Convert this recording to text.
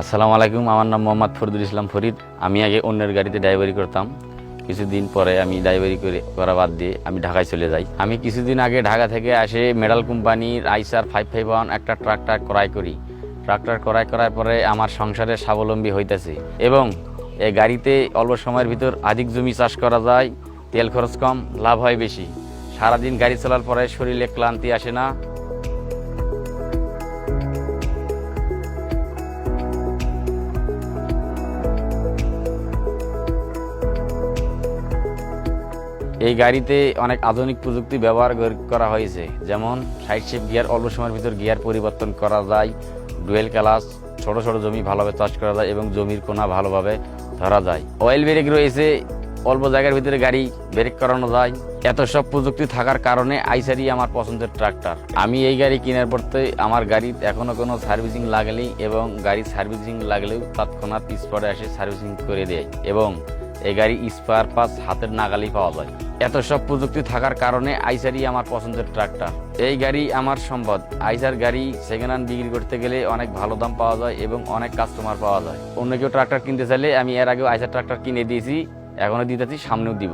আসসালামু আলাইকুম, আমার নাম মোহাম্মদ ফরিদুল ইসলাম ফরিদ। আমি আগে অন্যের গাড়িতে ড্রাইভারি করতাম। কিছুদিন পরে আমি ড্রাইভারি করা বাদ দিয়ে আমি ঢাকায় চলে যাই। আমি কিছুদিন আগে ঢাকা থেকে আসে মেডাল কোম্পানির আইসার 551 একটা ট্রাক্টর ক্রয় করি। ট্রাক্টর ক্রয় করার পরে আমার সংসারে স্বাবলম্বী হইতেছে এবং এই গাড়িতে অল্প সময়ের ভিতর অধিক জমি চাষ করা যায়, তেল খরচ কম, লাভ হয় বেশি। সারাদিন গাড়ি চলার পরে শরীরে ক্লান্তি আসে না। এই গাড়িতে অনেক আধুনিক প্রযুক্তি ব্যবহার করা হয়েছে, যেমন সাইড শিফট গিয়ার, অল্প সময়ের ভিতর গিয়ার পরিবর্তন করা যায়, ডুয়েল ক্লাচ, ছোট ছোট জমি ভালোভাবে চাষ করা যায় এবং জমির কোনা ভালোভাবে ধরা যায়। অয়েল ব্রেক রয়েছে, অল্প জায়গার ভিতরে গাড়ি ব্রেক করানো যায়। এত সব প্রযুক্তি থাকার কারণে আইসারই আমার পছন্দের ট্রাক্টর। আমি এই গাড়ি কেনার পরতে আমার গাড়ির এখনো কোনো সার্ভিসিং লাগলেই এবং গাড়ির সার্ভিসিং লাগলেও তৎক্ষণাৎ স্পটে এসে সার্ভিসিং করে দেয় এবং এই গাড়ি স্পেয়ার পার্টস হাতের নাগালেই পাওয়া যায়। এত সব প্রযুক্তি থাকার কারণে আইসারই আমার পছন্দের ট্রাক্টর। এই গাড়ি আমার সম্পদ। আইসার গাড়ি সেকেন্ড হ্যান্ড বিক্রি করতে গেলে অনেক ভালো দাম পাওয়া যায় এবং অনেক কাস্টমার পাওয়া যায়। অন্য কেউ ট্রাক্টর কিনতে চাইলে আমি এর আগেও আইসার ট্রাক্টর কিনে দিয়েছি, এখনো দিতেছি, সামনেও দিব।